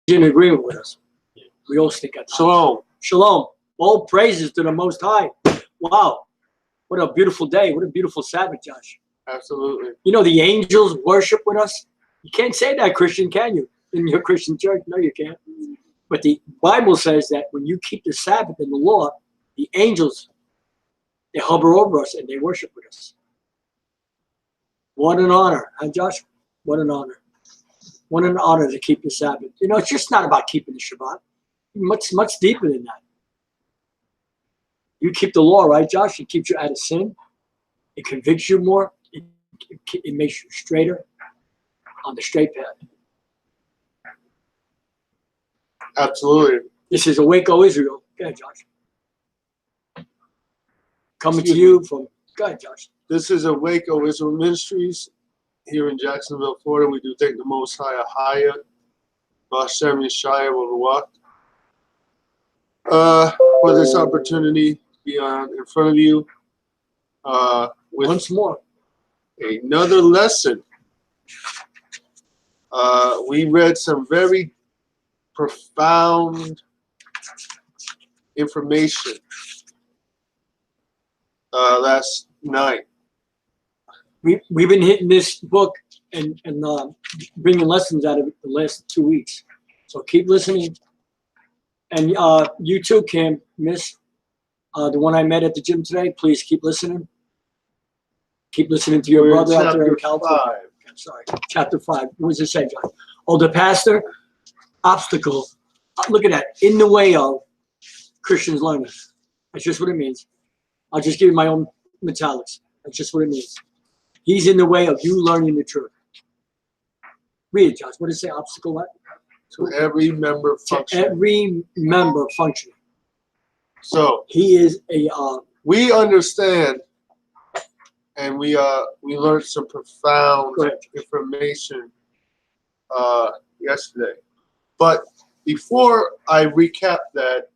in agreement with us. We all stick at Shalom. Shalom. All praises to the Most High. Wow. What a beautiful day. What a beautiful Sabbath, Josh. Absolutely. You know, the angels worship with us. You can't say that, Christian, can you? In your Christian church? No, you can't. But the Bible says that when you keep the Sabbath and the law, the angels, they hover over us and they worship with us. What an honor, huh, Josh? What an honor. What an honor to keep the Sabbath. You know, it's just not about keeping the Shabbat. Much deeper than that. You keep the law, right, Josh? It keeps you out of sin. It convicts you more. It makes you straighter on the straight path. Absolutely. This is Awake, O Israel. Go ahead, Josh. Coming to you from, go ahead, Josh. This is Awake, O Israel Ministries here in Jacksonville, Florida. We do thank the Most High, Ahayah, bahashem, Yashayah, for this opportunity to be in front of you with Once more. another lesson. We read some very profound information last night. We've been hitting this book and bringing lessons out of it the last 2 weeks. So keep listening. And you too, Kim, Miss, the one I met at the gym today, please keep listening. Keep listening to your brother out there in California. I'm sorry, chapter 5. What does it say, John? Oh, the pastor, obstacle. Look at that. In the way of Christians learning. That's just what it means. I'll just give you my own metallics. That's just what it means. He's in the way of you learning the truth. Read it, Josh. What does it say? Obstacle what? To every member functioning. To every member functioning. So he is a. We understand, and we learned some profound information yesterday. But before I recap that,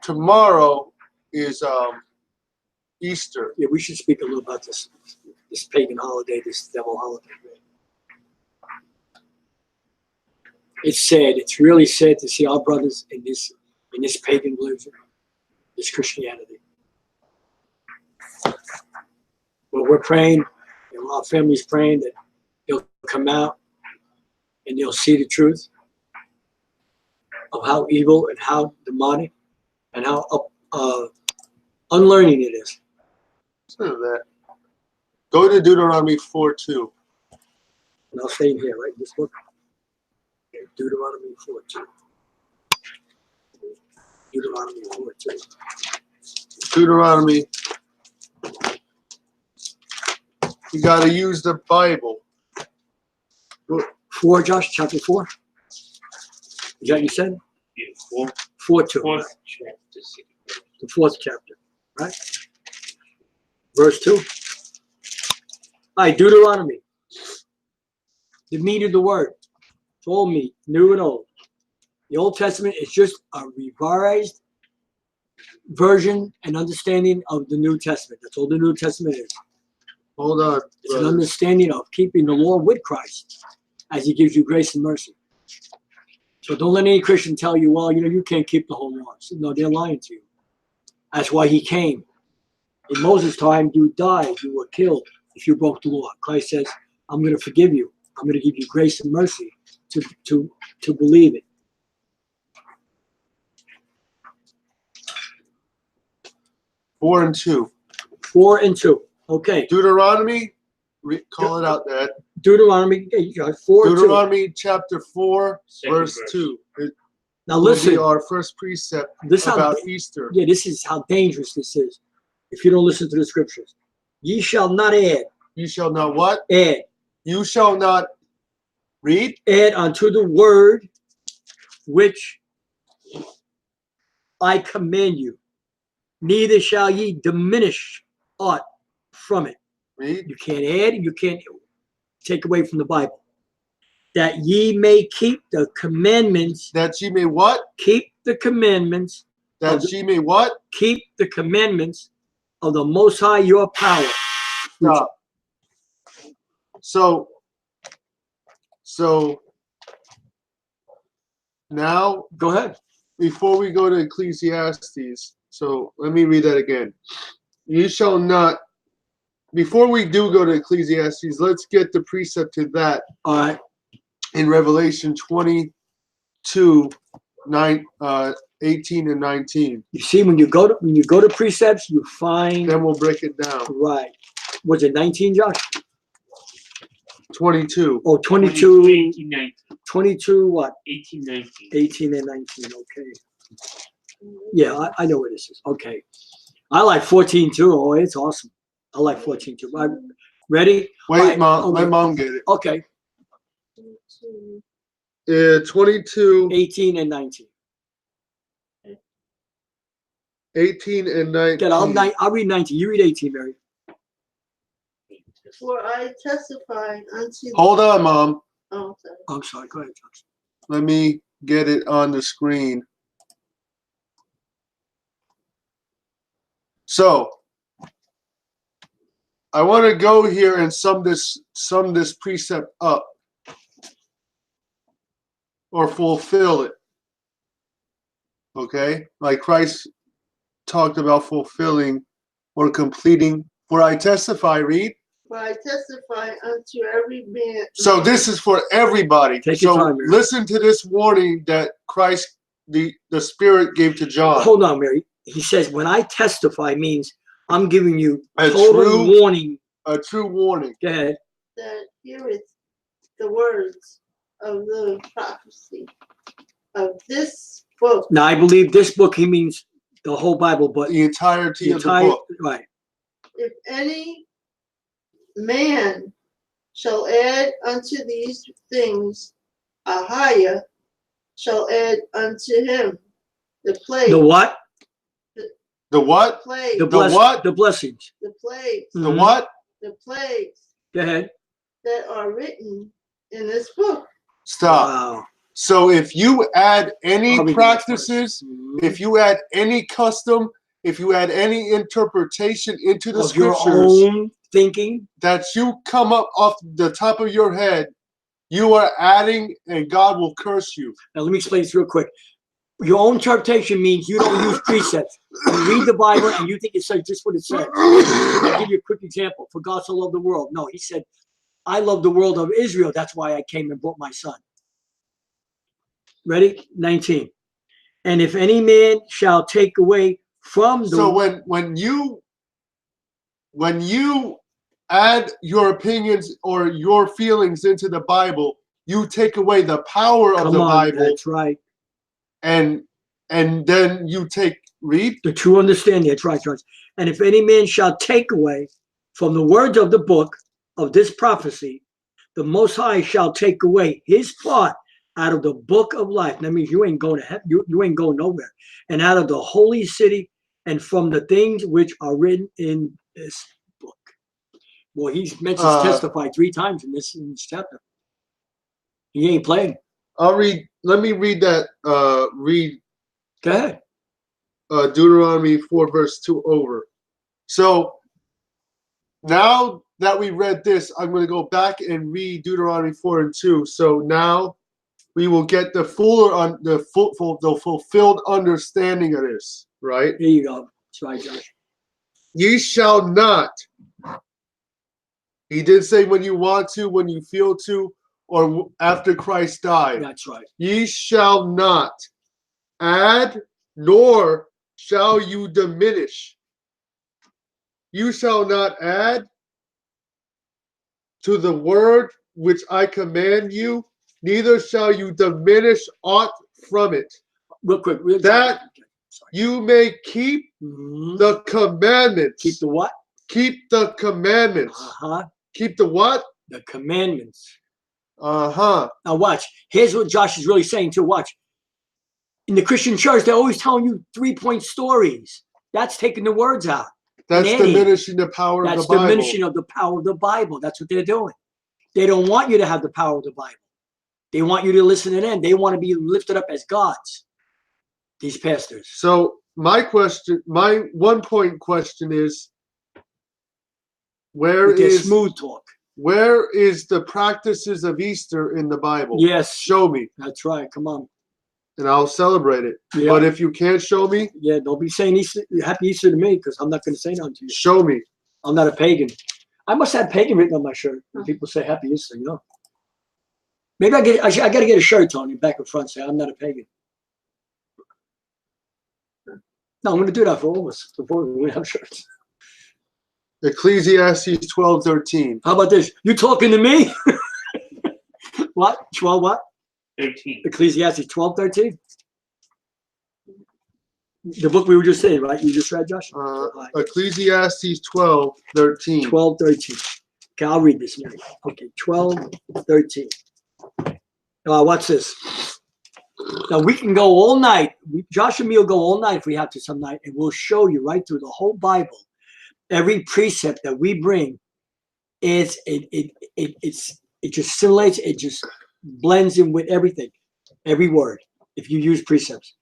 tomorrow is Easter. Yeah, we should speak a little about this pagan holiday, this devil holiday. It's sad. It's really sad to see our brothers in this pagan religion, this Christianity. But we're praying, and our family's praying that they'll come out and they'll see the truth of how evil and how demonic and how unlearning it is. Listen to that. Go to Deuteronomy 4:2. And I'll stay in here, right? This book. Okay, Deuteronomy 4:2. Deuteronomy 4:2. Deuteronomy. You got to use the Bible. 4, Josh, chapter 4. Is that what you said? Yeah, 4. 4:2. Fourth Right? chapter. The 4th chapter, right? Verse 2. All right, Deuteronomy. The meat of the word. It's all meat, new and old. The Old Testament is just a revised version and understanding of the New Testament. That's all the New Testament is. Hold on. It's an understanding of keeping the law with Christ as he gives you grace and mercy. So don't let any Christian tell you, well, you can't keep the whole law. So, no, they're lying to you. That's why he came. In Moses' time, you died. You were killed if you broke the law. Christ says, I'm going to forgive you. I'm going to give you grace and mercy to believe it. Four and 2. 4 and 2. Okay. Deuteronomy. Call it out, Dad. Deuteronomy 4 and 2. Deuteronomy chapter 4, verse 2. Now listen. Our first precept about Easter. Yeah, this is how dangerous this is. If you don't listen to the scriptures, ye shall not add. You shall not what? Add. You shall not read. Add unto the word which I command you. Neither shall ye diminish aught from it. Read. You can't add, you can't take away from the Bible. That ye may keep the commandments. That ye may what? Keep the commandments. That ye may what? Keep the commandments of the Most High your power. Stop. So Now, Go ahead. before we go to Ecclesiastes, so let me read that again. You shall not. Before we do go to Ecclesiastes, let's get the precept to that. All right. In Revelation 22, 18 and 19. You see, when you go to precepts, you find. Then we'll break it down. Right. Was it 19, Josh? 22. Oh, 22. 18, 19. 22 what? 18, 19. 18 and 19. Okay. Yeah, I know where this is. Okay. I like 14 too. Oh, it's awesome. I like 14 too. Ready? Wait, Right, Mom. okay. Let Mom get it. Okay. 22, 18 and 19. 18 and 19. Good. I'll read 19. You read 18, Mary. For I testify unto. Hold on, Mom. Oh, sorry. I'm sorry. Go ahead, Josh. Let me get it on the screen. So, I want to go here and sum this precept up, or fulfill it. Okay, like Christ talked about fulfilling or completing. For I testify, read. For I testify unto every man. So this is for everybody. Take your So time, Mary. listen to this warning that Christ, the Spirit, gave to John. Hold on, Mary. He says, when I testify means I'm giving you A total true- warning. A true warning. Go ahead. That heareth the words of the prophecy of this book. Now, I believe this book, he means the whole Bible, but The entirety the of the entire, book. right. If any man shall add unto these things, Ahayah shall add unto him the plague. The what? The what? Plague. The, what? the blessings. The plagues. The Mhm. what? The plagues Go ahead. that are written in this book. Stop. Wow. So if you add any I'll read the practices, next verse. if you add any custom, if you add any interpretation into the Of your scriptures own thinking, that you come up off the top of your head, you are adding, and God will curse you. now let me explain this real quick. Your own interpretation means you don't use precepts. You read the Bible and you think it says just what it says. I'll give you a quick example. For God so loved the world. No, he said, I love the world of Israel. That's why I came and brought my son. Ready? 19. And if any man shall take away from the... So when you add your opinions or your feelings into the Bible, you take away the power of the Bible. That's right. And then you read. The true understanding. That's right, George. And if any man shall take away from the words of the book of this prophecy, the Most High shall take away his part out of the book of life. That means you ain't going to heaven. You ain't going nowhere. And out of the holy city and from the things which are written in this book. Well, he's mentioned testify 3 times in this chapter. He ain't playing. I'll read. Let me read that. Read Go ahead. Deuteronomy 4 verse 2 over. So now that we read this, I'm going to go back and read Deuteronomy 4 and 2. So now we will get the fulfilled understanding of this. Right? Here you go. That's right, Josh. Ye shall not. He did say when you want to, when you feel to, or after Christ died. That's right. Ye shall not add, nor shall you diminish. You shall not add to the word which I command you, neither shall you diminish aught from it. Real quick. That you may keep the commandments. Keep the what? Keep the commandments. Keep the what? The commandments. Now watch. Here's what Josh is really saying too. Watch. In the Christian church, they're always telling you 3-point stories. That's taking the words out. That's diminishing the power of the Bible. That's diminishing of the power of the Bible. That's what they're doing. They don't want you to have the power of the Bible. They want you to listen to them. They want to be lifted up as gods. These pastors. So my 1-point question is, where is smooth talk? Where is the practices of Easter in the Bible? Yes. Show me. That's right. Come on. and I'll celebrate it. Yeah. But if you can't show me, Yeah, don't be saying Easter, Happy Easter to me, because I'm not going to say nothing to you. show me. I'm not a pagan. I must have pagan written on my shirt when people say Happy Easter, you know. Maybe I got to get a shirt, Tony, back and front, say I'm not a pagan. No, I'm going to do that for all of us before we have shirts. Ecclesiastes 12:13. How about this? You talking to me? What? 12 what? 13. Ecclesiastes 12:13. The book we were just saying, right? You just read, Josh? Ecclesiastes 12:13. 12:13. Okay, I'll read this, Mary. Okay, 12:13. Watch this. Now we can go all night. Josh and me will go all night if we have to some night, and we'll show you right through the whole Bible. Every precept that we bring is it just assimilates, it just blends in with everything, every word. If you use precepts,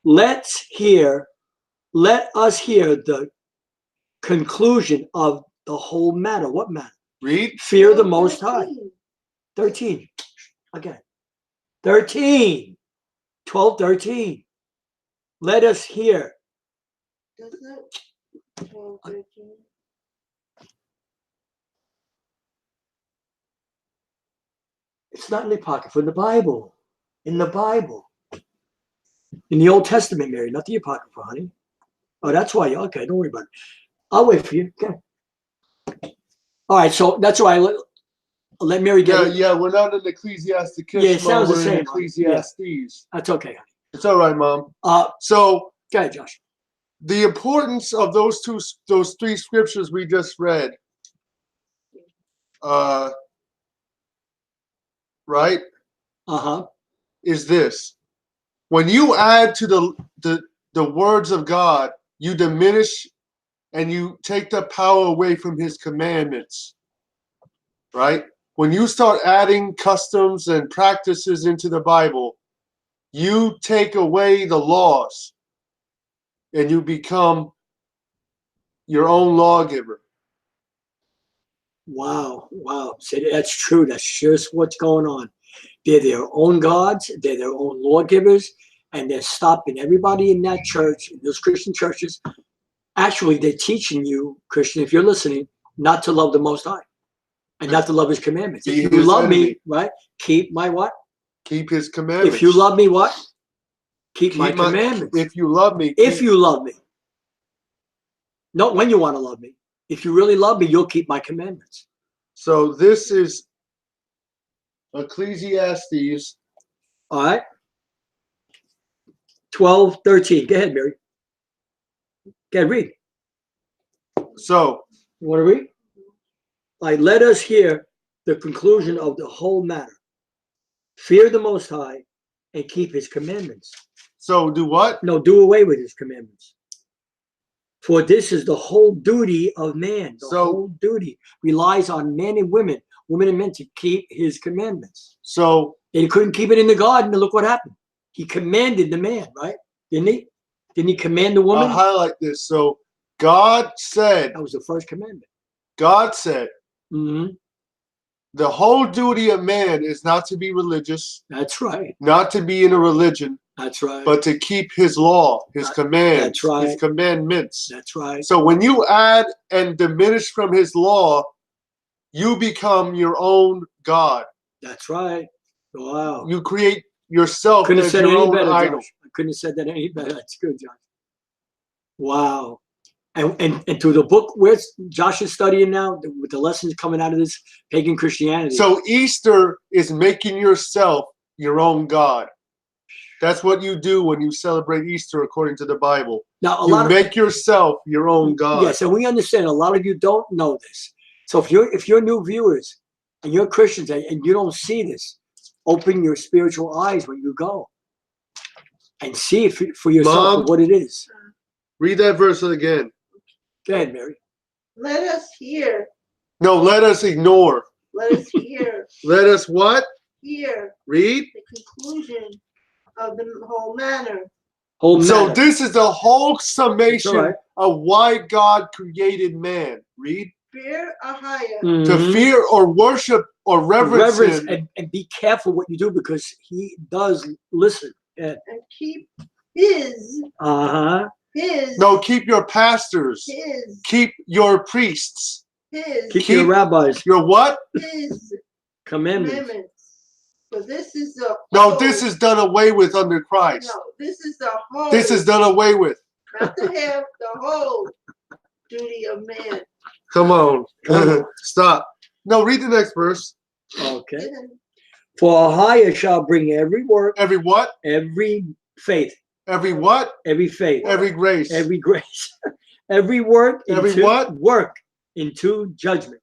let us hear the conclusion of the whole matter. What matter? Read. Fear the Most High. 13. Again. 13. 12:13. Let us hear. Doesn't it? 12, 13. It's not in the Apocrypha, in the Bible. In the Bible. In the Old Testament, Mary, not the Apocrypha, honey. Oh, that's why. Okay, don't worry about it. I'll wait for you. Okay. All right, so that's why let Mary get it. Yeah, we're not in Ecclesiasticus. Yeah, it sounds the we're in same. Ecclesiastes. That's okay, honey. It's all right, Mom. So, go ahead, Josh. The importance of those three scriptures we just read, right? Is this: when you add to the words of God, you diminish and you take the power away from His commandments, right? When you start adding customs and practices into the Bible, you take away the laws and you become your own lawgiver. Wow. See, that's true. That's just what's going on. They're their own gods. They're their own lawgivers. And they're stopping everybody in that church, in those Christian churches. Actually, they're teaching you, Christian, if you're listening, not to love the Most High and not to love His commandments. If you love me, right, keep my what? Keep His commandments. If you love me, what? Keep my commandments. If you love me. If you love me. Not when you want to love me. If you really love me, you'll keep my commandments. So this is Ecclesiastes. All right. 12:13. Go ahead, Mary. Go ahead, read. So. You want to read? Like, let us hear the conclusion of the whole matter. Fear the Most High and keep His commandments. So do what? No, do away with His commandments. For this is the whole duty of man. The whole duty relies on men and women and men to keep His commandments. So they couldn't keep it in the garden, and look what happened. He commanded the man, right? Didn't He? Didn't He command the woman? I'll highlight this. So God said. That was the first commandment. God said. The whole duty of man is not to be religious. That's right. Not to be in a religion. That's right. But to keep His law, His commands, that's right. His commandments. That's right. So when you add and diminish from His law, you become your own God. That's right. Wow. You create yourself couldn't as have said your it any own better, idol. Josh. I couldn't have said that any better. That's good, Josh. Wow. And through the book where Josh is studying now, with the lessons coming out of this pagan Christianity. So Easter is making yourself your own God. That's what you do when you celebrate Easter according to the Bible. Now, you make yourself your own God. Yes, and we understand a lot of you don't know this. So if you're new viewers and you're Christians and you don't see this, open your spiritual eyes when you go and see it for yourself. Mom, what it is. Read that verse again. Go ahead, Mary. Let us hear. No, let us ignore. Let us hear. Let us what? Hear. Read. The conclusion of the whole matter. So this is the whole summation of why God created man. Read. fear Ahayah. To Mhm. fear or worship or reverence him. And be careful what you do because he does listen. And keep his. His. No, keep your pastors. His. Keep your priests. His. Keep your rabbis. Your what? His Commandments. For this is the No, whole. this is done away with under Christ. No, this is the whole. This is done away with. Not the half, the whole duty of man. Come on. Come on. Stop. No, read the next verse. Okay. For Ahayah shall bring every work, Every what? every faith, Every what? every faith, Every grace. every grace, every work Every into what? work into judgment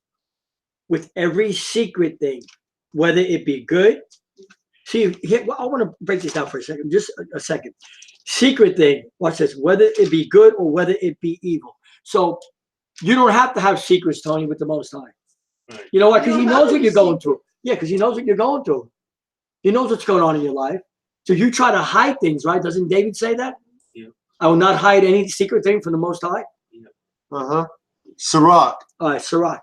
with every secret thing, whether it be good. See, here, well, I want to break this down for a second, just a second. Secret thing, watch this, whether it be good or whether it be evil. So you don't have to have secrets, Tony, with the Most High. Right. You know what? Because You he don't knows have what any you're going secrets. through. Yeah, because he knows what you're going through. He knows what's going on in your life. So you try to hide things, right? Doesn't David say that? Yeah. I will not hide any secret thing from the Most High. Uh-huh. Sirach. All right, Sirach.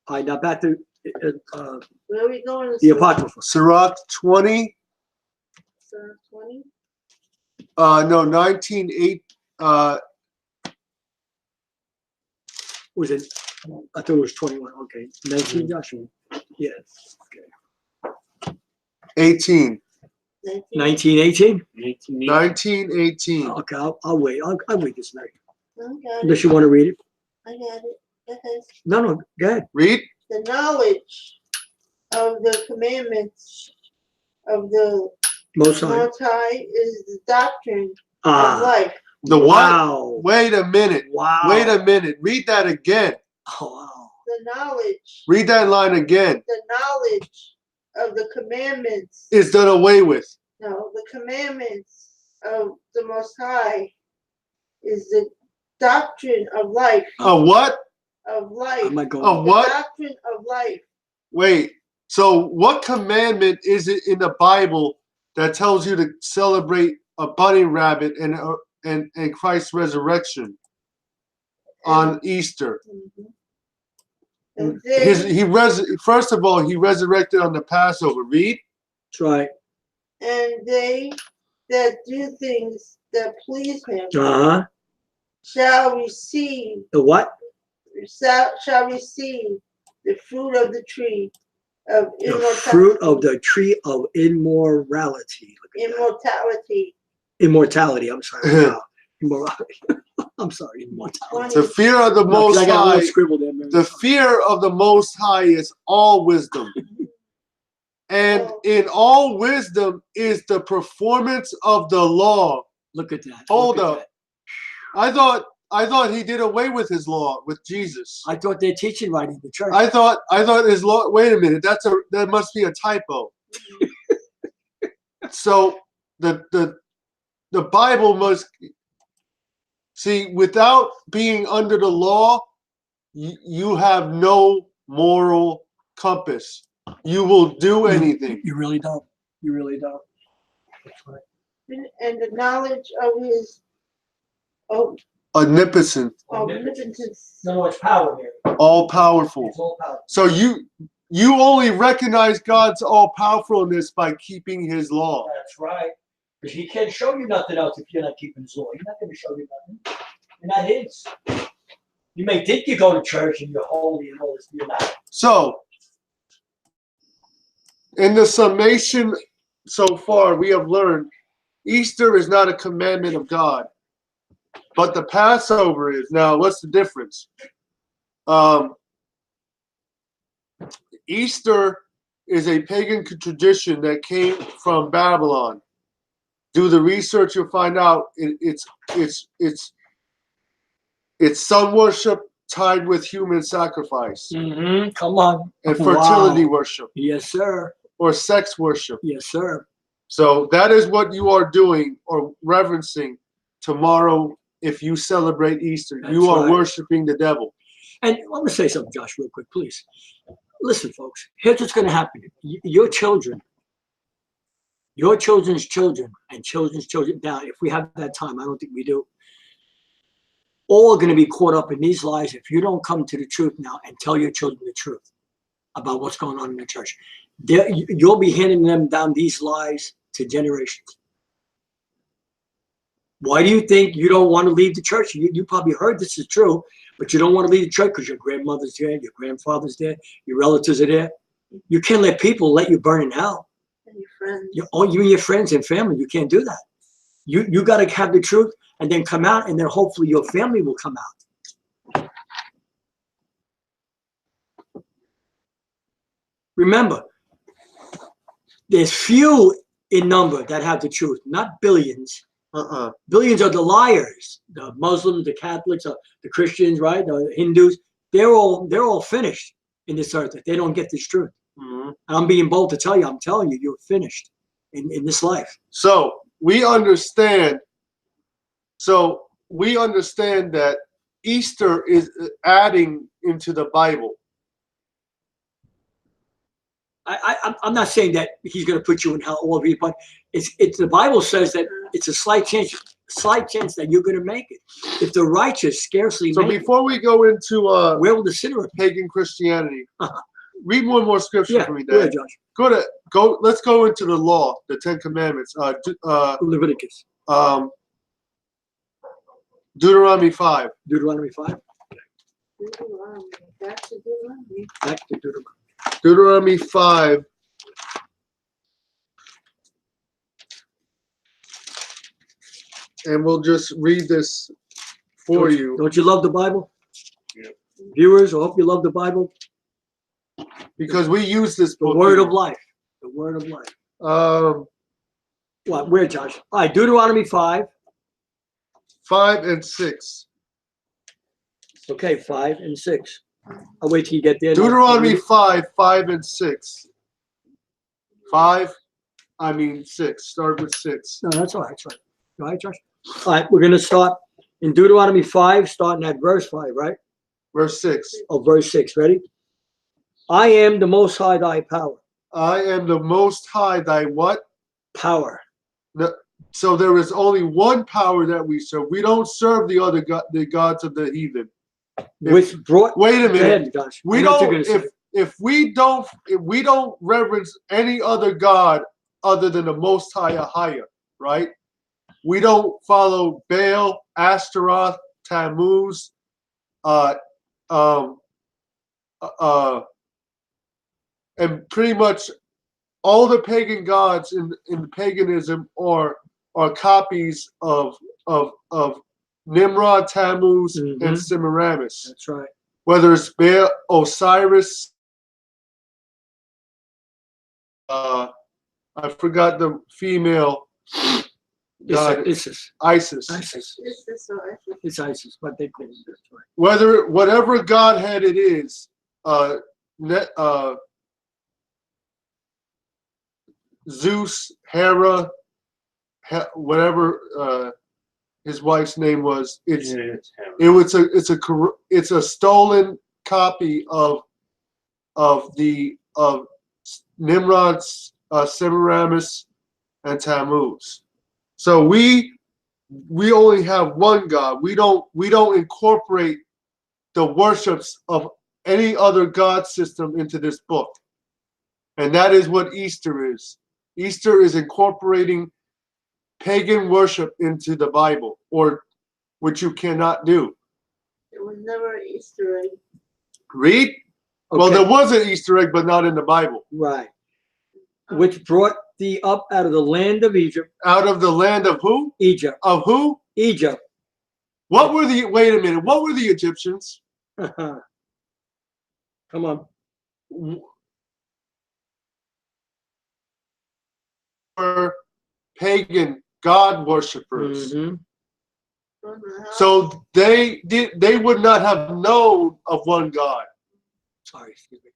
All right, now back to Where are we going? the Apocrypha. Sirach 20. 20? No, 19:8. Was it? I thought it was 21. Okay. 19, Joshua. Yeah. Okay. 18. 1918? 19:18. Okay, I'll wait. I'll wait this night. I got Unless it. you want to read it. I got it. Go ahead. No, go ahead. Read. The knowledge of the commandments of the Most High. Most High is the doctrine of Ah, life. The what? wow. Wait a minute. Wow. Wait a minute. Read that again. Oh, wow. The knowledge. Read that line again. The knowledge of the commandments. It's done away with. No, the commandments of the Most High is the doctrine of life. A what? Of life. I might go. A The what? doctrine of life. Wait. So what commandment is it in the Bible that tells you to celebrate a bunny rabbit and Christ's resurrection on Easter? Mhm. And they, First of all, he resurrected on the Passover. Read. That's right. and they that do things that please him Uh-huh. shall receive The what? shall receive the fruit of the tree of The immortality. fruit of the tree of immorality. Look at that. Immortality. Immortality. I'm sorry. Wow. Immorality. I'm sorry. Immortality. The fear of the No, 'cause Most I got a High. little scribble there, man. The fear of the Most High is all wisdom. And in all wisdom is the performance of the law. Look at that. Hold Look at up. that. I thought he did away with his law with Jesus. I thought they're teaching right in the church. I thought his law. Wait a minute. That must be a typo. So the Bible must see, without being under the law, you have no moral compass. You will do anything. You really don't. You really don't. That's right. and the knowledge of his Omnipotent, omnipotence. No, it's power here. all powerful. It's all power. So you only recognize God's all powerfulness by keeping his law. That's right. Because he can't show you nothing else if you're not keeping his law. He's not going to show you nothing. You're not his. You may think you go to church and you're holy and all this. You're not. So, in the summation so far, we have learned Easter is not a commandment of God, but the Passover is. Now, what's the difference? Easter is a pagan tradition that came from Babylon. Do the research, you'll find out it's sun worship tied with human sacrifice Mm-hmm. Come on. and fertility Wow. worship Yes, sir. or sex worship. Yes, sir. So that is what you are doing or reverencing tomorrow if you celebrate Easter. That's You are right. worshiping the devil. And I'm going to say something, Josh, real quick, please. Listen, folks, here's what's going to happen. Your children, your children's children, and children's children. Now, if we have that time, I don't think we do. all going to be caught up in these lies if you don't come to the truth now and tell your children the truth about what's going on in the church. You'll be handing them down these lies to generations. Why do you think you don't want to leave the church? You probably heard this is true, but you don't want to leave the church because your grandmother's there, your grandfather's there, your relatives are there. You can't let people let you burn in hell. And your friends. You and your friends and family, you can't do that. You got to have the truth and then come out, and then hopefully your family will come out. Remember, there's few in number that have the truth, not billions. Billions are the liars, the Muslims, the Catholics, the Christians, right? The Hindus. They're all finished in this earth if they don't get this truth. And I'm being bold to tell you, I'm telling you, you're finished in this life. So we understand. So we understand that Easter is adding into the Bible. I'm not saying that he's going to put you in hell all of you, but it's the Bible says that it's a slight chance that you're going to make it. If the righteous scarcely So make it, before we go into where will the sinner appear? pagan Christianity, read one more scripture for me, go ahead, Dad. Josh. Let's go into the law, the 10 Commandments. Leviticus. Deuteronomy 5. Deuteronomy 5. Deuteronomy. Back to Deuteronomy. Back to Deuteronomy. Deuteronomy 5. And we'll just read this for you. Don't you love the Bible? Yeah. Viewers, I hope you love the Bible. Because we use this The book. word of life. The word of life. What? Where, Josh? All right, Deuteronomy 5. 5 and 6. Okay, 5 and 6. I'll wait till you get there. Deuteronomy 5, 5 and 6. 6. Start with 6. No, that's all right. That's right. All right, Josh? All right, we're going to start in Deuteronomy 5, starting at verse 5, right? Verse 6. Oh, verse 6. Ready? I am the Most High thy power. I am the Most High thy what? Power. So there is only one power that we serve. We don't serve the other the gods of the heathen. Which brought. Wait a Go minute. ahead, Josh. We I know what don't. you're gonna say. If we don't reverence any other god other than the Most High Ahayah, right? We don't follow Baal, Ashtaroth, Tammuz, and pretty much all the pagan gods in paganism are copies of Nimrod, Tammuz, and Semiramis. That's right. Whether it's Baal, Osiris, I forgot the female god, Isis. Isis. It's Isis, but they call it that. Right. Whatever godhead it is, Zeus, Hera, whatever his wife's name was, it's a stolen copy of Nimrod's, Semiramis, and Tammuz. So we only have one God. We don't incorporate the worships of any other god system into this book. And that is what Easter is. Easter is incorporating pagan worship into the Bible, or which you cannot do. It was never an Easter egg. Read? Okay. Well, there was an Easter egg, but not in the Bible. Right. Which brought thee up out of the land of Egypt. Out of the land of who? Egypt. Of who? Egypt. Wait a minute. What were the Egyptians? Come on. Were pagan god worshippers. So they would not have known of one God. Sorry, excuse me.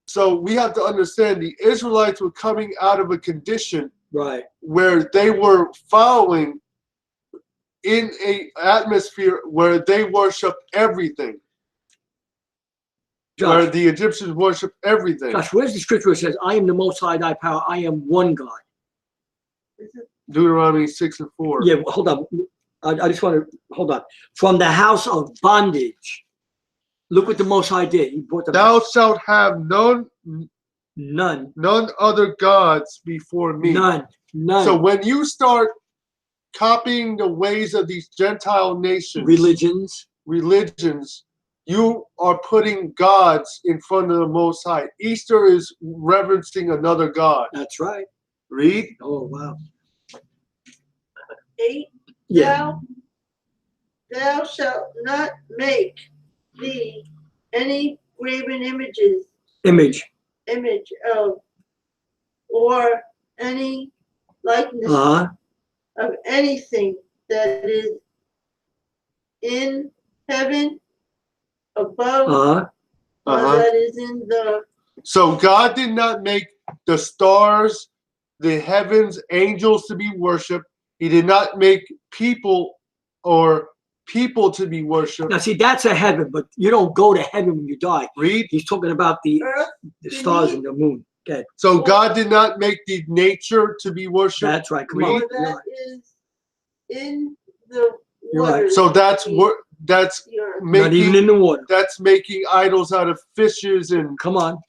So we have to understand the Israelites were coming out of a condition Right. where they were following in a atmosphere where they worship everything. Josh, Where the Egyptians worship everything. Josh, where's the scripture that says, I am the Most High thy power, I am one God? Deuteronomy 6 and 4. Yeah, hold on. I just want to hold on. From the house of bondage. Look what the Most High did. He brought them. Thou shalt have none other gods before me. None. So when you start copying the ways of these Gentile nations, religions, you are putting gods in front of the Most High. Easter is reverencing another god. That's right. Read. Oh, wow. 8. Yeah. Thou shalt not make thee any graven image of, or any likeness of anything that is in heaven above, or that is in the. So God did not make the stars, the heavens, angels to be worshipped. He did not make people to be worshipped. Now, see, that's a heaven, but you don't go to heaven when you die. Read. He's talking about the stars and the moon. Okay. So God did not make the nature to be worshipped. That's right. Come Read. on. That is in the You're water. right. So that's Not even in the water. That's making idols out of fishes and. Come on.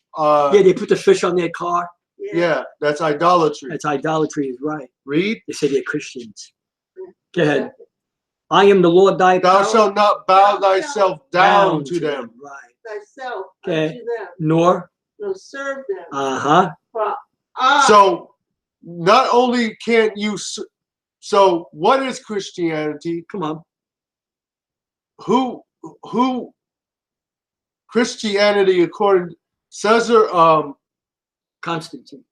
Yeah, they put the fish on their car. Yeah, that's idolatry. That's idolatry, is right. Read. They say they're Christians. Go ahead. I am the Lord thy power. Thou shalt not bow thyself down to them. Right. Thyself Okay. unto them. Nor Serve them. Uh-huh. So not only can't you. So what is Christianity? Come on. Who Christianity according Caesar Constantine.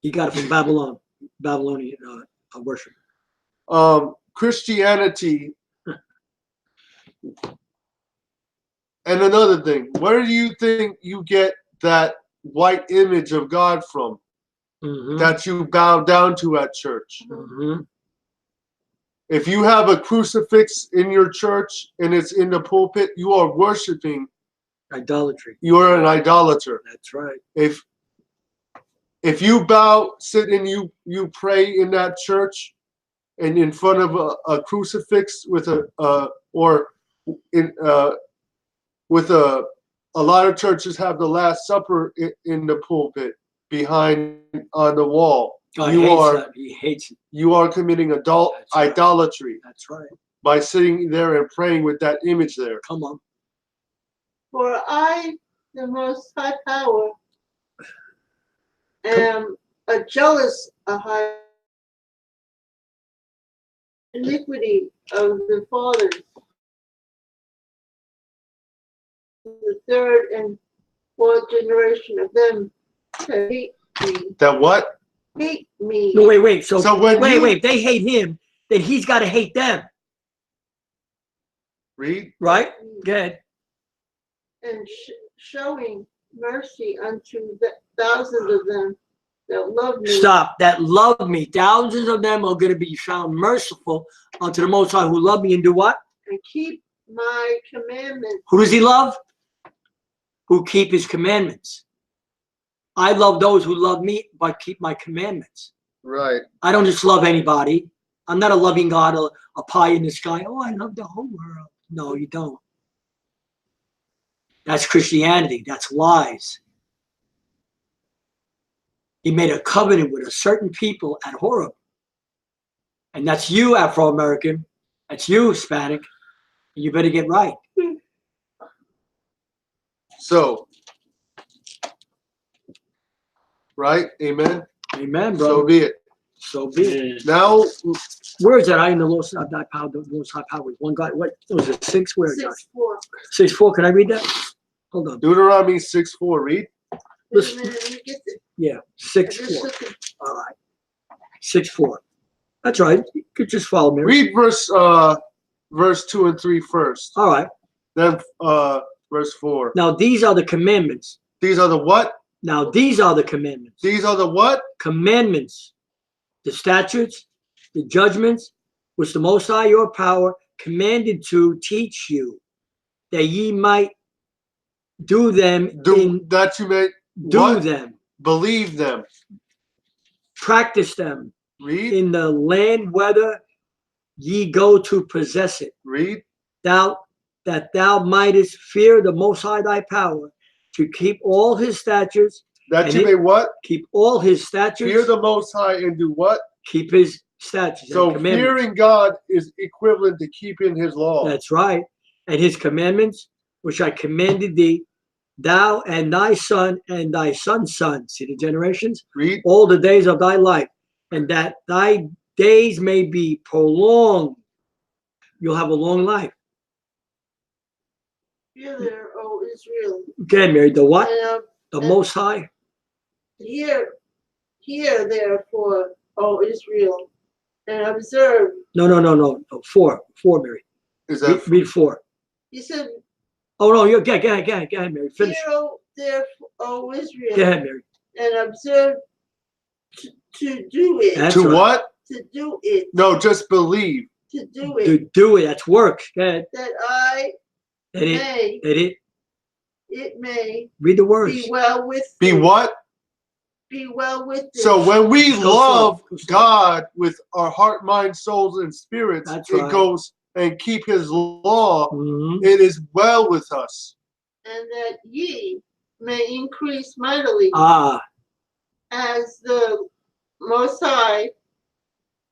He got it from Babylonian worship. Christianity. And another thing, where do you think you get that white image of God from that you bow down to at church? If you have a crucifix in your church and it's in the pulpit, you are worshiping idolatry. You are an idolater. That's right. If you sit and you pray in that church and in front of a crucifix with a lot of churches have the Last Supper in the pulpit behind on the wall. He hates it. You are committing idolatry. That's right. By sitting there and praying with that image there. Come on. For I, the Most High Power, am a jealous Ahayah, iniquity of the fathers, the third and fourth generation of them that hate me. That what? Hate me. No, wait. So when wait. They hate him, then he's got to hate them. Read. Right? Good. And showing mercy unto the thousands of them that love me. Stop. That love me. Thousands of them are going to be found merciful unto the Most High who love me and do what? And keep my commandments. Who does he love? Who keep his commandments. I love those who love me, but keep my commandments. Right. I don't just love anybody. I'm not a loving God, a pie in the sky. Oh, I love the whole world. No, you don't. That's Christianity. That's lies. He made a covenant with a certain people at Horeb. And that's you, Afro-American. That's you, Hispanic. You better get right. So, right? Amen? Amen, bro. So be it. So be it. Now, where is that? I am the Lord thy power, the Most High Power. One God. What was it? 6? Where? 6:4. 6:4. Can I read that? Hold on. Deuteronomy 6:4. Read. Listen. Yeah, 6:4. Listen. All right. 6:4. That's right. You could just follow me. Read verse 2 and 3 first. All right. Then verse 4. Now these are the commandments. These are the what? Now these are the commandments. These are the what? Commandments. The statutes, the judgments, which the Most High your power commanded to teach you, that ye might do them. That you may do what? them. Believe them. Practice them Read. in the land whether ye go to possess it. Read. That thou mightest fear the Most High thy power, to keep all his statutes. That and you may what? Keep all his statutes. Fear the Most High and do what? Keep his statutes. So and commandments. fearing God is equivalent to keeping his law. That's right. And his commandments, which I commanded thee, thou and thy son and thy son's son. See the generations? Read. All the days of thy life, and that thy days may be prolonged. You'll have a long life. Hear there, O Israel. Again, Mary, the what? The and Most High. Hear therefore, O Israel, and observe. No. Four, Mary. Is that Read four. He said, Oh no, you go ahead, Mary. Finish. Hear therefore, O Israel, Go ahead, Mary. and observe to do it. That's to right. what? To do it. No, just believe. To do it. To do it. That's work. Go ahead. That I may. It may Read the words. be well with Be thee. what? Be well with thee. So when we Go love slow. God with our heart, mind, souls, and spirits, That's it right. goes and keep his law, Mhm. it is well with us. And that ye may increase mightily as the Most High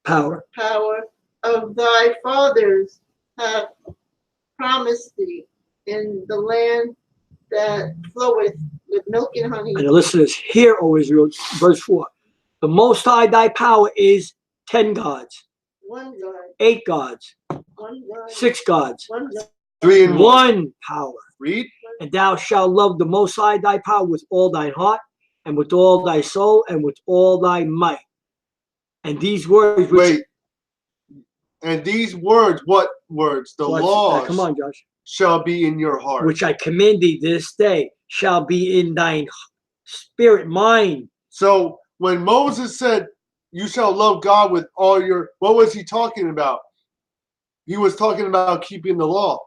Power. of thy fathers have promised thee in the land that floweth with milk and honey. And the listeners, hear, O Israel, verse 4. The Most High thy power is 10 gods, One God, 8 gods, one God, 6 gods, one God, 3 and 1. 1 power. Read. And thou shalt love the Most High thy power with all thine heart, and with all thy soul, and with all thy might. And these words, Wait. And these words, what words? The laws come on, Josh. shall be in your heart. Which I command thee this day shall be in thine spirit, mind. So when Moses said, you shall love God with all your, what was he talking about? He was talking about keeping the law.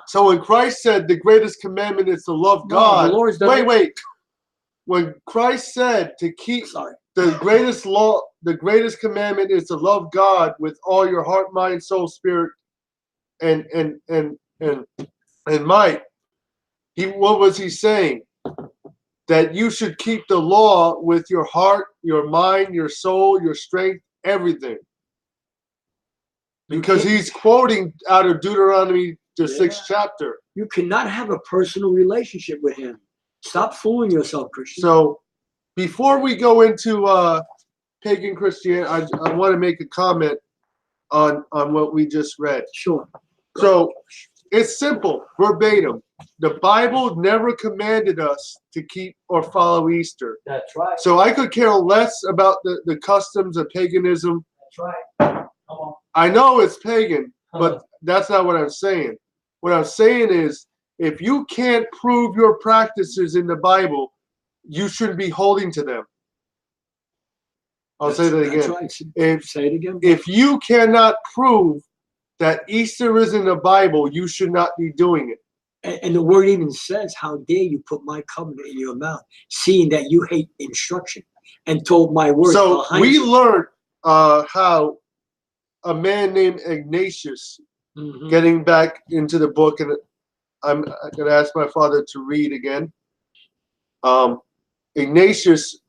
So when Christ said the greatest commandment is to love God, the Lord's done wait. When Christ said to keep the greatest law, the greatest commandment is to love God with all your heart, mind, soul, spirit, and might. What was he saying? That you should keep the law with your heart, your mind, your soul, your strength, everything. Because he's quoting out of Deuteronomy, the 6th chapter. You cannot have a personal relationship with him. Stop fooling yourself, Christian. So before we go into pagan Christianity, I want to make a comment on what we just read. Sure. So it's simple, verbatim. The Bible never commanded us to keep or follow Easter. That's right. So I could care less about the customs of paganism. That's right. Come on. I know it's pagan, but that's not what I'm saying. What I'm saying is, if you can't prove your practices in the Bible, you shouldn't be holding to them. I'll say that again. That's right. Say it again. If you cannot prove that Easter is in the Bible, you should not be doing it. And the word even says, how dare you put my covenant in your mouth, seeing that you hate instruction and told my word. So we learned how a man named Ignatius, getting back into the book, and I'm going to ask my father to read again. Ignatius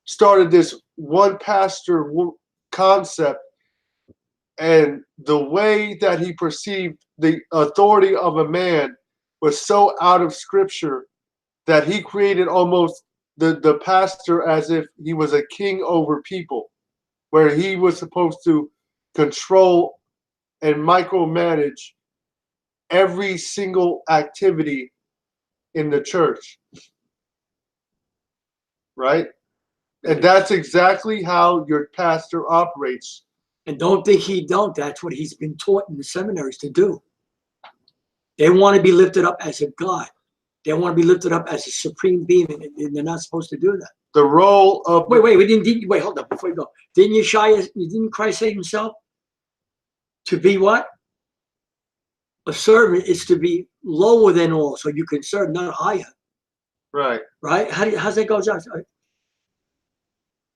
started this one pastor concept, and the way that he perceived the authority of a man was so out of scripture that he created almost the pastor as if he was a king over people, where he was supposed to control and micromanage every single activity in the church. Right? And that's exactly how your pastor operates. And don't think he don't. That's what he's been taught in the seminaries to do. They want to be lifted up as a God. They want to be lifted up as a supreme being, and they're not supposed to do that. The role of wait, hold up before you go. Didn't Yashayah, didn't Christ say himself to be what? A servant is to be lower than all, so you can serve, not higher. Right. Right? How's that go, Josh?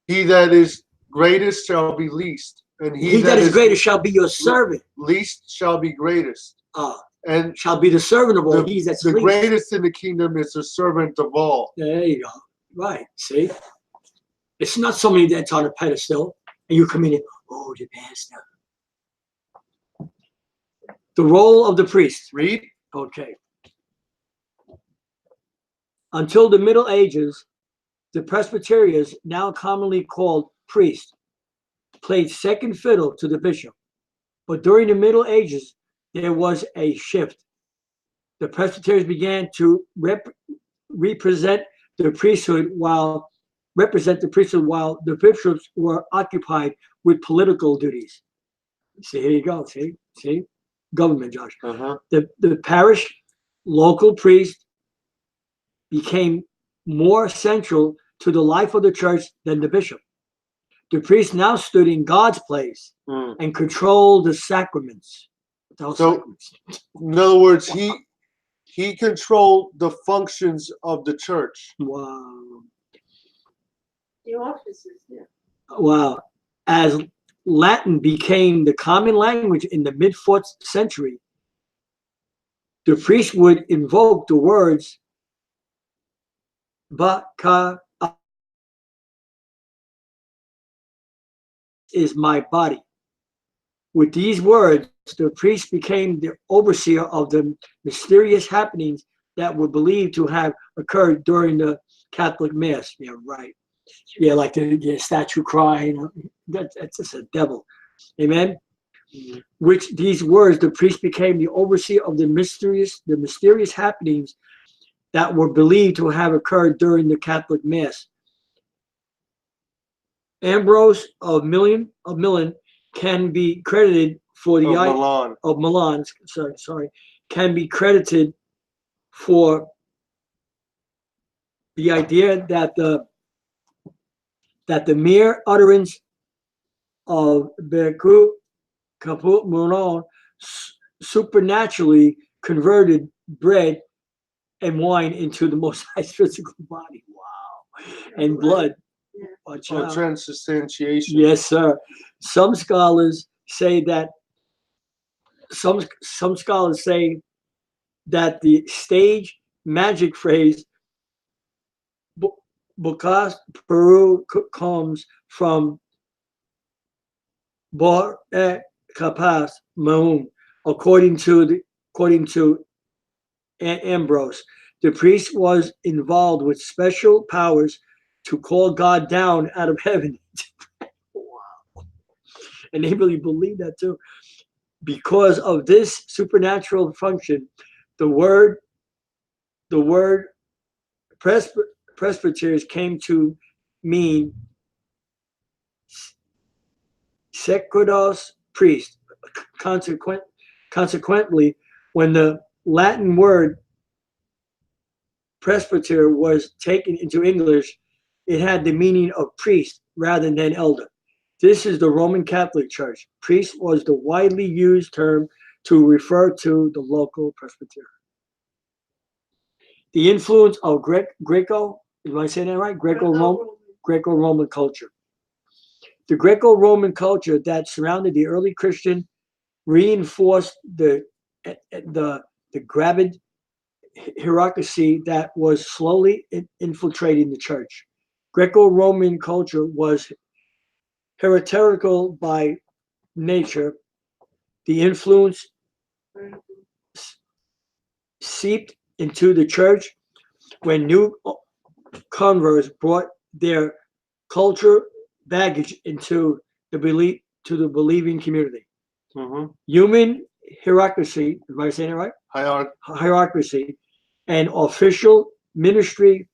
He that is greatest shall be least, and He that is greatest shall be your servant. least shall be greatest. And Shall be the servant of all. the, He's that's the least. greatest in the kingdom is the servant of all. There you go. Right. See? It's not somebody that's on a pedestal and you come in and, oh, the pastor. The role of the priest. Read. Okay. Until the Middle Ages, the Presbyterians, now commonly called priests, played second fiddle to the bishop. But during the Middle Ages, there was a shift. The Presbyterians began to represent the priesthood while the bishops were occupied with political duties. See, here you go. See, government, Josh. The parish local priest became more central to the life of the church than the bishop. The priest now stood in God's place and controlled the sacraments. In other words, he controlled the functions of the church. Wow. The offices, yeah. Wow. As Latin became the common language in the mid-4th century, the priest would invoke the words "Barak is my body." With these words, the priest became the overseer of the mysterious happenings that were believed to have occurred during the Catholic Mass. Yeah, right. Yeah, like the statue crying. That's just a devil. Amen. Which these words, the priest became the overseer of the mysterious happenings that were believed to have occurred during the Catholic Mass. Ambrose of Milan can be credited for the Milan. Sorry, can be credited for the idea that the mere utterance of Beku Kaput Munon supernaturally converted bread and wine into the Most High's physical body. Wow. And blood. Watch out. Transubstantiation. Yes, sir. Some scholars say that the stage magic phrase Bukas Peru comes from Bar Kapas Mahum, according to Ambrose. The priest was involved with special powers to call God down out of heaven. Wow. And they really believe that too. Because of this supernatural function, the word presbyters came to mean seculos priest. Consequently, when the Latin word presbyter was taken into English, it had the meaning of priest rather than elder. This is the Roman Catholic Church. Priest was the widely used term to refer to the local presbytery. The influence of Greco, am I saying that right? Greco-Roman culture. The Greco-Roman culture that surrounded the early Christian reinforced the gravid hierarchy that was slowly infiltrating the church. Greco-Roman culture was heretical by nature. The influence seeped into the church when new converts brought their culture baggage into the believing community. Human hierarchy, am I saying it right? Hierarchy and official ministry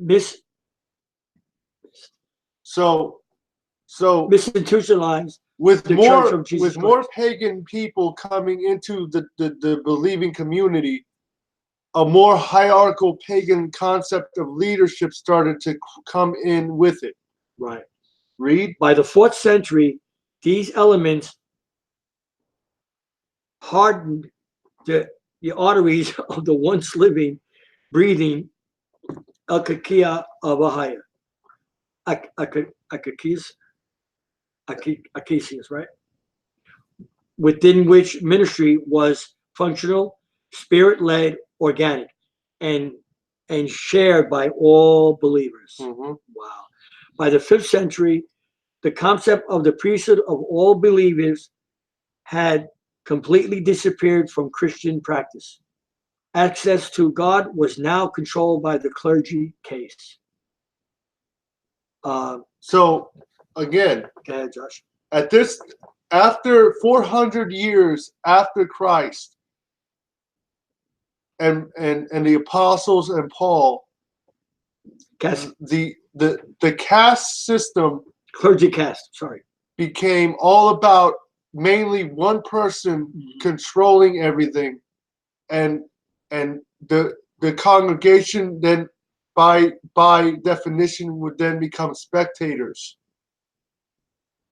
misinstitutionalized with the Church of Jesus more Christ. pagan people coming into the believing community. A more hierarchical pagan concept of leadership started to come in with it. Right. Read. By the 4th century, these elements hardened the arteries of the once living, breathing acaad of Ahayah. Acacius, right? Within which ministry was functional, spirit-led, organic, and shared by all believers. Mhm. Wow. By the 5th century, the concept of the priesthood of all believers had completely disappeared from Christian practice. Access to God was now controlled by the clergy case. So again, Go ahead, Josh. at this, after 400 years after Christ and the apostles and Paul, Caste, the caste system clergy caste, sorry. became all about mainly one person controlling everything, and the congregation then by definition would then become spectators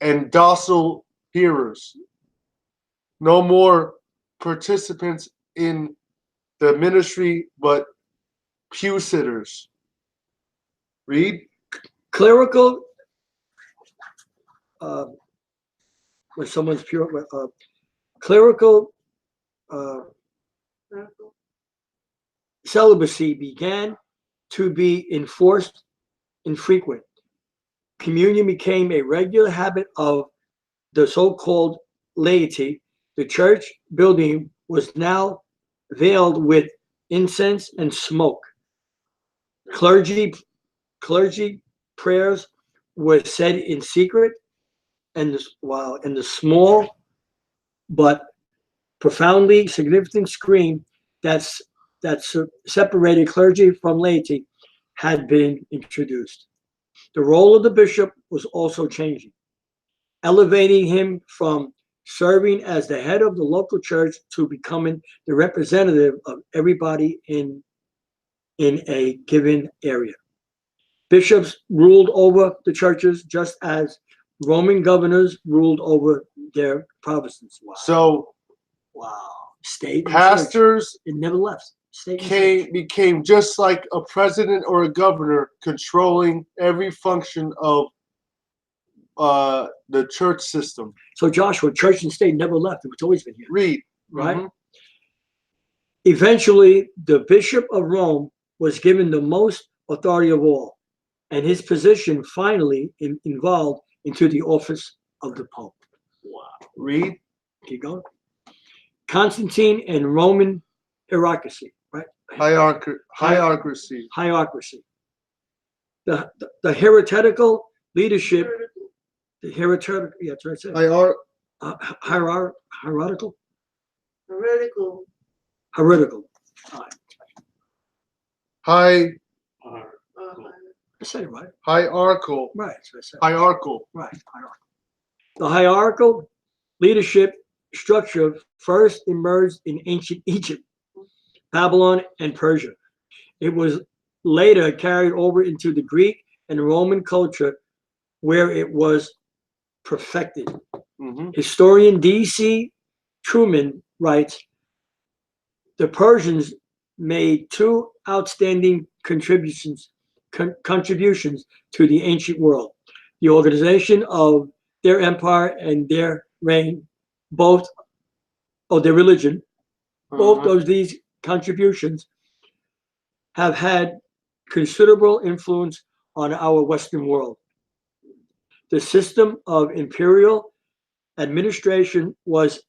and docile hearers. No more participants in the ministry, but pew sitters. Read. Clerical, when someone's pure, clerical celibacy began to be enforced infrequent. Communion became a regular habit of the so-called laity. The church building was now veiled with incense and smoke. Clergy prayers were said in secret, and the small but profoundly significant screen that separated clergy from laity had been introduced. The role of the bishop was also changing, elevating him from serving as the head of the local church to becoming the representative of everybody in a given area. Bishops ruled over the churches just as Roman governors ruled over their provinces. Wow. So State and pastors church. It never left. State and church. became just like a president or a governor, controlling every function of the church system. So Joshua, church and state never left. It's always been here. Read. Right? Mhm. Eventually, the Bishop of Rome was given the most authority of all, and his position finally evolved into the office of the Pope. Wow. Read. Keep going. Constantine and Roman hierarchy, right? Hierarchy. Hierarchy. The heretical leadership, the heretical, yeah, that's what I said. Heretical. Heretical. I said it right. Hierarchical. Right. That's what I said. Hierarchical. Right. Hierarchical. The hierarchical leadership structure first emerged in ancient Egypt, Babylon, and Persia. It was later carried over into the Greek and Roman culture, where it was perfected. Mm-hmm. Historian D.C. Truman writes, the Persians made two outstanding contributions to the ancient world: the organization of their empire and their reign, both of their religion. Both of these contributions have had considerable influence on our Western world. The system of imperial administration was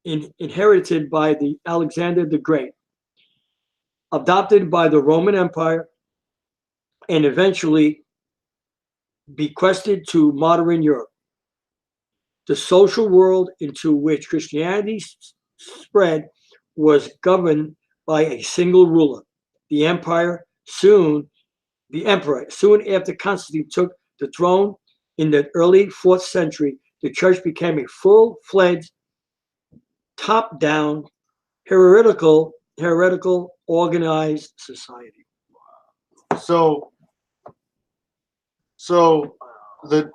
inherited by the Alexander the Great, adopted by the Roman Empire, and eventually bequested to modern Europe. The social world into which Christianity spread was governed by a single ruler, the emperor. Soon after Constantine took the throne in the early 4th century, the church became a full-fledged, top-down, heretical organized society. So the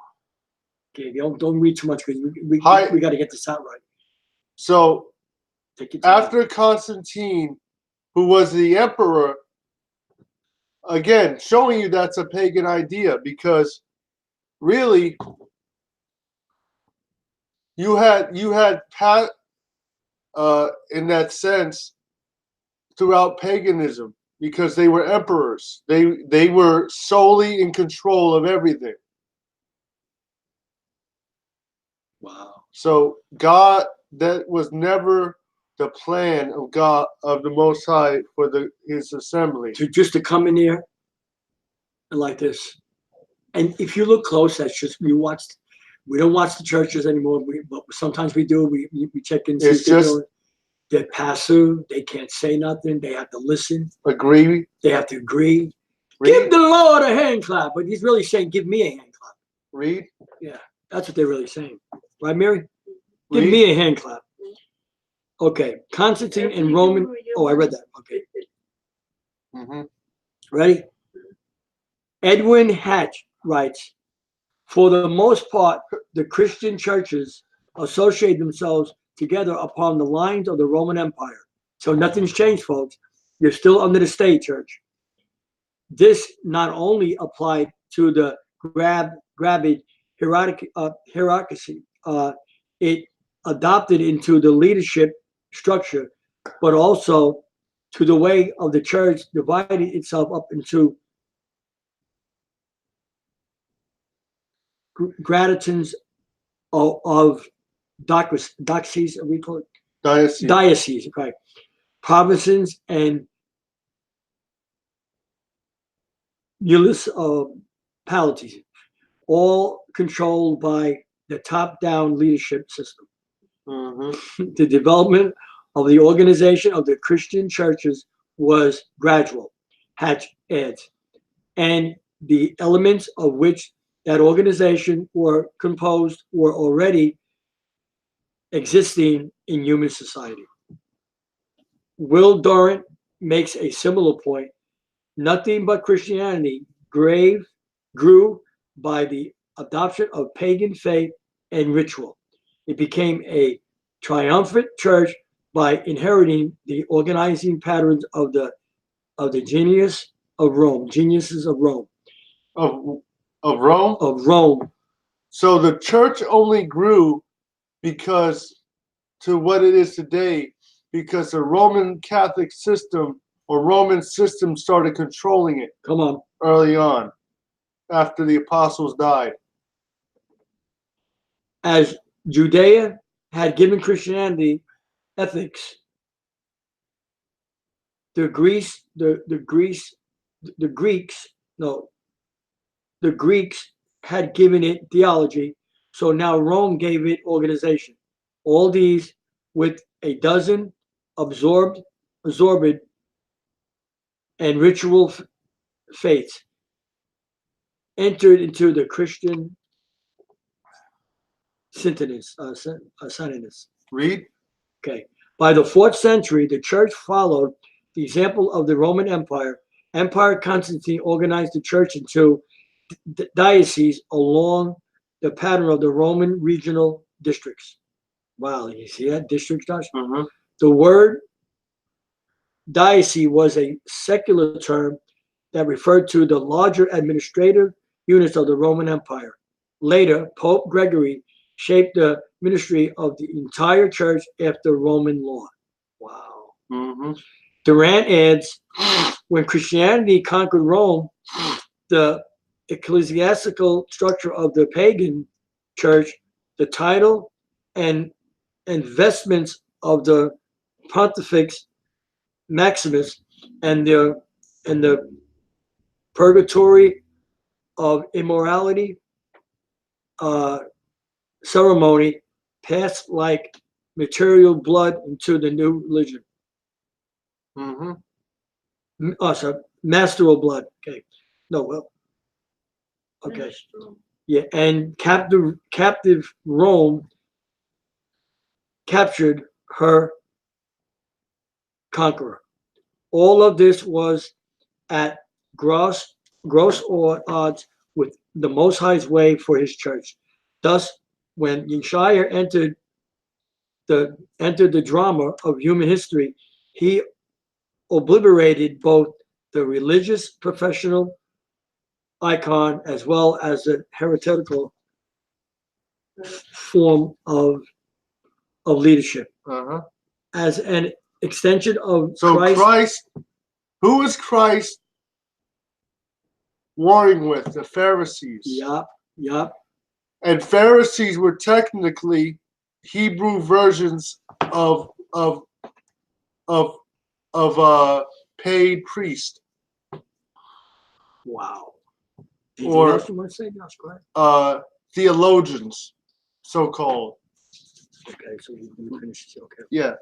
Okay, don't read too much because we got to get this out right. So Take your time. after Constantine, who was the emperor, again, showing you that's a pagan idea, because really you had in that sense throughout paganism, because they were emperors. They were solely in control of everything. Wow. So God, that was never the plan of God, of the Most High, for his assembly. Just to come in here and like this. And if you look close, that's just we don't watch the churches anymore. But sometimes we do. We check in. It's just they're passive. They can't say nothing. They have to listen. Agree. They have to agree. Read. Give the Lord a hand clap. But he's really saying, give me a hand clap. Read. Yeah, that's what they're really saying. Right, Mary? Read. Give me a hand clap. Okay. Constantine and Roman. Oh, I read that. Okay. Mm-hmm. Ready? Edwin Hatch writes, for the most part, the Christian churches associate themselves together upon the lines of the Roman Empire. So nothing's changed, folks. You're still under the state church. This not only applied to the gravid hierarchy, it adopted into the leadership structure, but also to the way of the church divided itself up into gradations of diocese, we call it diocese, right? Provinces and municipalities, all controlled by the top-down leadership system. Mm-hmm. The development of the organization of the Christian churches was gradual, Hatch adds, and the elements of which that organization were composed were already existing in human society. Will Durant makes a similar point. Nothing but Christianity grew by the adoption of pagan faith and ritual. It became a triumphant church by inheriting the organizing patterns of the geniuses of Rome. Of Rome? Of Rome. So the church only grew because to what it is today, because the Roman Catholic system or Roman system started controlling it. Come on. Early on, after the apostles died. As Judea had given Christianity ethics, the Greeks had given it theology, so now Rome gave it organization. All these with a dozen absorbed and ritual faiths entered into the Christian synonymous. Read. Okay. By the 4th century, the church followed the example of the Roman Empire. Emperor Constantine organized the church into dioceses along the pattern of the Roman regional districts. Wow, you see that? District, Josh? Mm-hmm. The word diocese was a secular term that referred to the larger administrative units of the Roman Empire. Later, Pope Gregory shaped the ministry of the entire church after Roman law. Wow. Mm-hmm. Durant adds, when Christianity conquered Rome, the ecclesiastical structure of the pagan church, the title and investments of the Pontifex Maximus, and the purgatory of immorality ceremony passed like material blood into the new religion. Mm-hmm. Oh, sorry, masteral blood. Okay. No, well. Okay. Yeah, and captive Rome captured her conqueror. All of this was at gross odds with the Most High's way for his church. Thus, when Yashayah entered the drama of human history, he obliterated both the religious professional icon as well as the heretical form of leadership as an extension of So Christ. Who is Christ warring with? The Pharisees. Yup. And Pharisees were technically Hebrew versions of paid priest. Wow. Or else you want to say? Josh? Go ahead. Theologians, so-called. Okay, so you finish this. Okay. Yeah.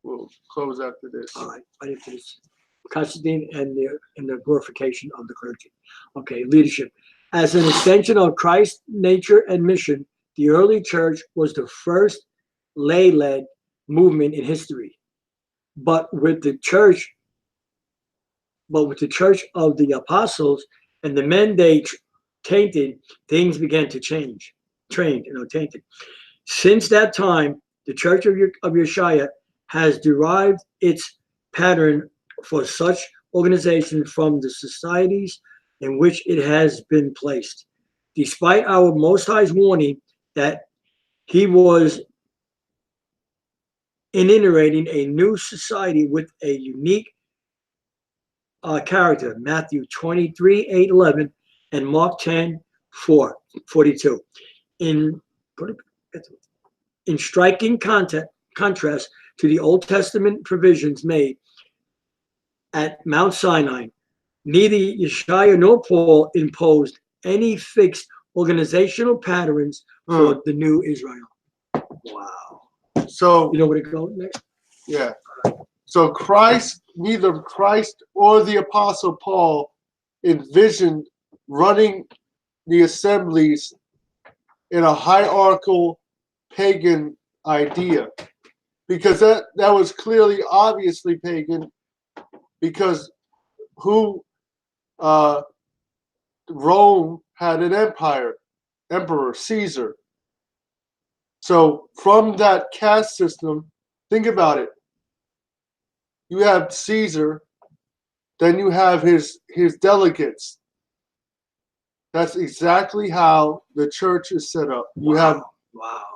We'll close after this. All right. Right after this. Constantine and the glorification of the clergy. Okay, leadership. As an extension of Christ's nature and mission, the early church was the first lay-led movement in history. But with the church of the apostles and the men they tainted, things began to change. Tainted. Since that time, the church of Yashayah has derived its pattern for such organization from the societies in which it has been placed. Despite our Most High's warning that he was inaugurating a new society with a unique character, Matthew 23:8-11 and Mark 10:4-42. In striking contrast to the Old Testament provisions made at Mount Sinai, neither Yashayah nor Paul imposed any fixed organizational patterns for the new Israel. Wow. So you know where to go next? Yeah. So neither Christ or the Apostle Paul envisioned running the assemblies in a hierarchical pagan idea, because that was clearly, obviously pagan, because Rome had an emperor, Caesar. So from that caste system, think about it. You have Caesar, then you have his delegates. That's exactly how the church is set up. You have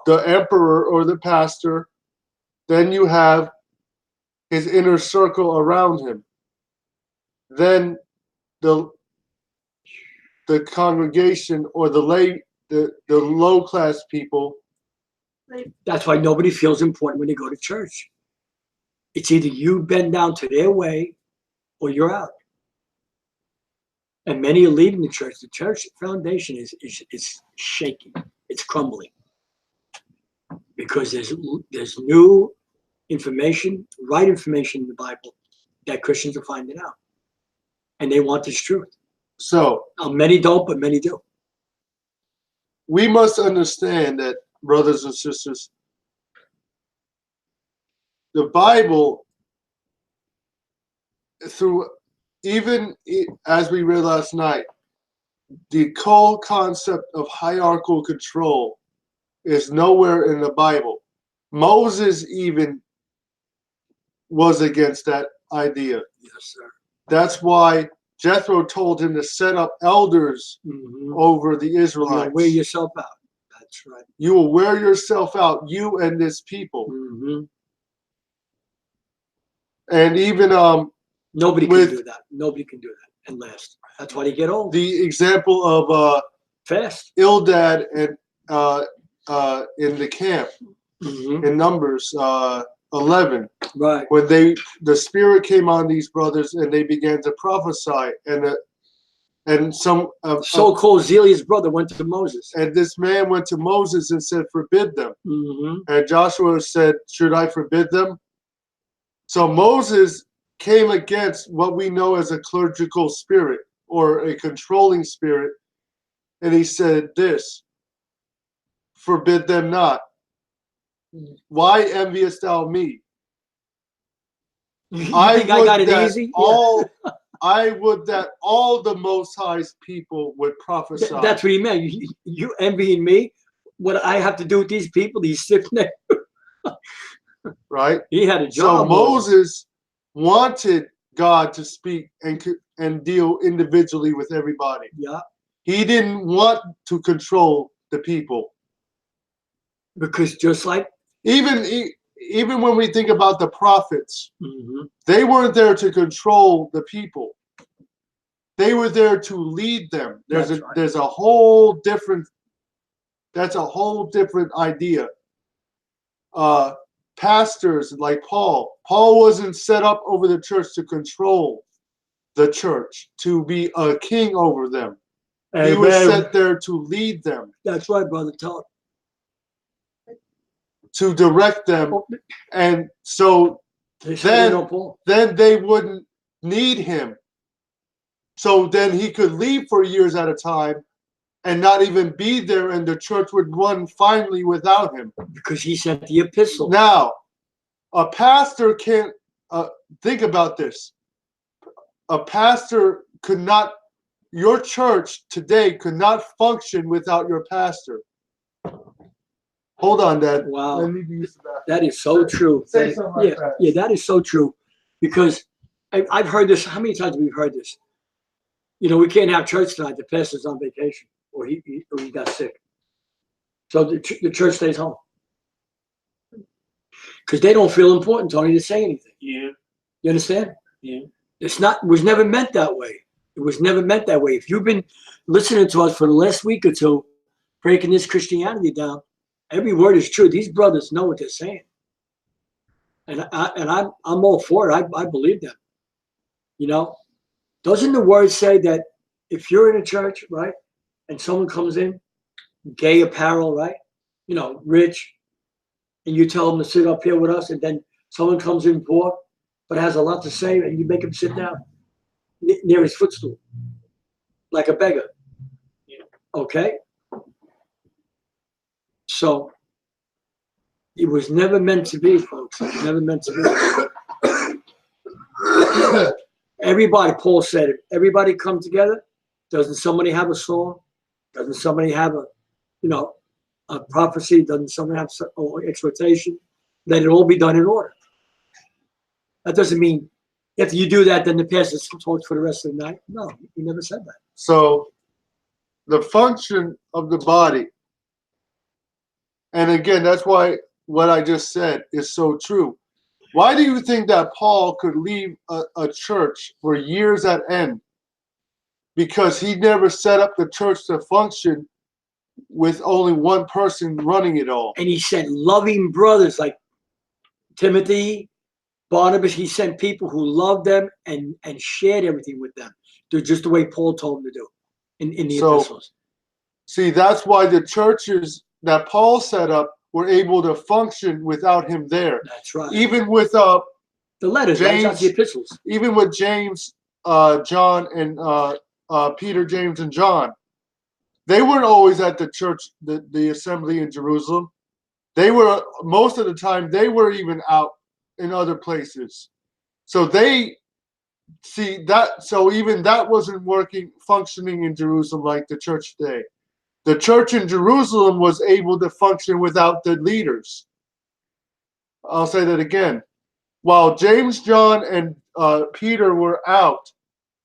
the emperor or the pastor, then you have his inner circle around him. Then the congregation or the low class people. That's why nobody feels important when they go to church. It's either you bend down to their way or you're out. And many are leaving the church. The church foundation is shaking. It's crumbling. Because there's new information, right information in the Bible that Christians are finding out. And they want this truth. So many don't, but many do. We must understand that, brothers and sisters, the Bible, even as we read last night, the whole concept of hierarchical control is nowhere in the Bible. Moses even was against that idea. Yes, sir. That's why Jethro told him to set up elders over the Israelites. You'll wear yourself out. That's right. You will wear yourself out, you and this people. And even nobody can do that. Nobody can do that and last. That's why they get old. The example of fast Eldad and in the camp in Numbers 11, right? When the Spirit came on these brothers and they began to prophesy, and some so-called zealous brother went to Moses, and this man went to Moses and said, "Forbid them." And Joshua said, "Should I forbid them?" So Moses came against what we know as a clerical spirit or a controlling spirit, and he said this: "Forbid them not. Why enviest thou me? I got it easy. I would that all the Most High's people would prophesy." That's what he meant. You envying me? What I have to do with these people? These stiff-necked. Right. He had a job. So Moses wanted God to speak and deal individually with everybody. Yeah. He didn't want to control the people. Because just like Even when we think about the prophets, mhm, they weren't there to control the people. They were there to lead them. That's right. There's a whole different. That's a whole different idea. Pastors like Paul. Paul wasn't set up over the church to control the church, to be a king over them. He was set there to lead them, That's right, brother. Tell to direct them, it. and so They said they know Paul. then they wouldn't need him. So then he could leave for years at a time and not even be there, and the church would run finally without him. Because he sent the epistle. Now, a pastor can't think about this. A pastor could not, your church today could not function without your pastor. Hold on, Dad. Wow. I need to use the bathroom. That is so true. Say something like that. Yeah, that is so true. Because I've heard this. How many times have we heard this? You know, we can't have church tonight. The pastor's on vacation, or he got sick. So the church stays home. Because they don't feel important, Tony, to say anything. Yeah. You understand? Yeah. It was never meant that way. It was never meant that way. If you've been listening to us for the last week or two, breaking this Christianity down, every word is true. These brothers know what they're saying. And I'm all for it. I believe them. You know, doesn't the word say that if you're in a church, right, and someone comes in, gay apparel, right, you know, rich, and you tell them to sit up here with us, and then someone comes in poor, but has a lot to say, and you make him sit down near his footstool, like a beggar. Yeah. Okay? So, it was never meant to be, folks. It was never meant to be. Everybody, Paul said it, everybody come together. Doesn't somebody have a song? Doesn't somebody have a prophecy? Doesn't somebody have exhortation? Let it all be done in order. That doesn't mean if you do that, then the pastor talks for the rest of the night. No, he never said that. So the function of the body, and again, that's why what I just said is so true. Why do you think that Paul could leave a church for years at end? Because he never set up the church to function with only one person running it all. And he sent loving brothers like Timothy, Barnabas. He sent people who loved them and shared everything with them. They're just the way Paul told them to do in the epistles. See, that's why the churches that Paul set up were able to function without him there. That's right. Even with the letters, James, right? The epistles. even with James, John, and Peter, James, and John, they weren't always at the church, the assembly in Jerusalem. They were, most of the time, they were even out in other places. So they see that. So even that wasn't functioning in Jerusalem like the church today. The church in Jerusalem was able to function without the leaders. I'll say that again. While James, John, and Peter were out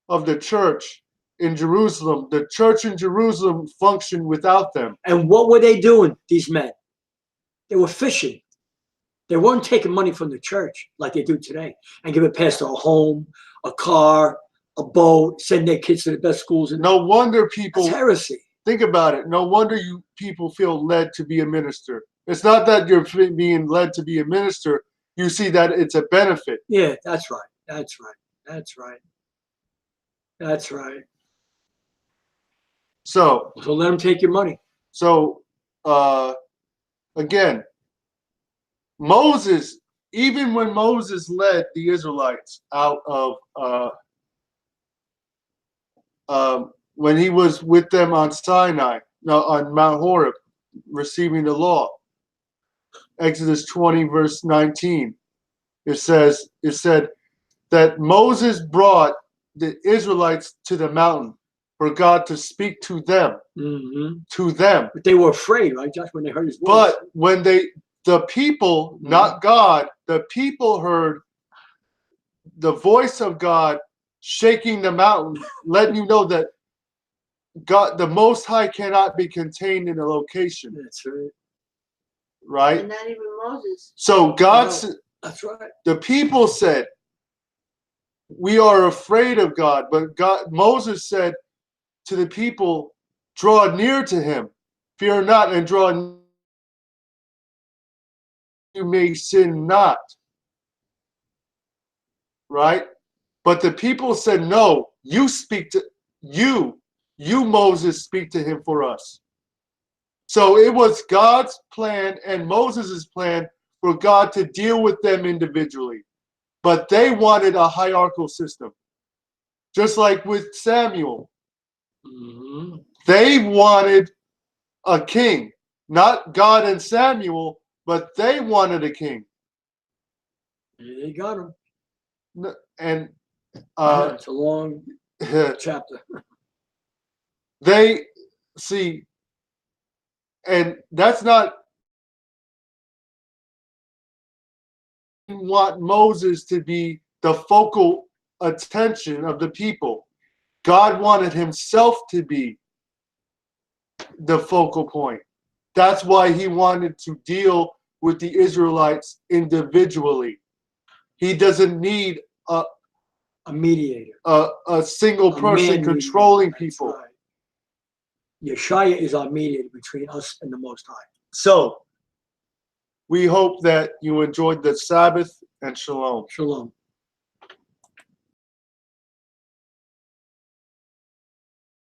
of the church in Jerusalem, the church in Jerusalem functioned without them. And what were they doing, these men? They were fishing. They weren't taking money from the church like they do today and give a pastor a home, a car, a boat, send their kids to the best schools. No wonder people... That's heresy. Think about it. No wonder you people feel led to be a minister. It's not that you're being led to be a minister. You see that it's a benefit. Yeah, that's right. That's right. That's right. That's right. So let them take your money. So, again, Moses, even when Moses led the Israelites out of, when he was with them on Sinai, no, on Mount Horeb, receiving the law, Exodus 20, verse 19, it said that Moses brought the Israelites to the mountain for God to speak to them, to them. But they were afraid, right, Josh, when they heard his voice. But when the people, not God, the people heard the voice of God shaking the mountain, letting you know that God, the Most High, cannot be contained in a location. That's right. Right? And not even Moses. So God, That's right. the people said, we are afraid of God. But Moses said to the people, draw near to him. Fear not, and draw near, you may sin not. Right? But the people said, no, you speak to you Moses, speak to him for us. So it was God's plan and Moses' plan for God to deal with them individually. But they wanted a hierarchical system. Just like with Samuel. Mm-hmm. They wanted a king. Not God and Samuel, but they wanted a king. They got him. And it's a long chapter. They see, and that's not want Moses to be the focal attention of the people. God wanted himself to be the focal point. That's why he wanted to deal with the Israelites individually. He doesn't need a mediator, a single person controlling people. Right. Yashayah is our mediator between us and the Most High. So, we hope that you enjoyed the Sabbath, and Shalom. Shalom.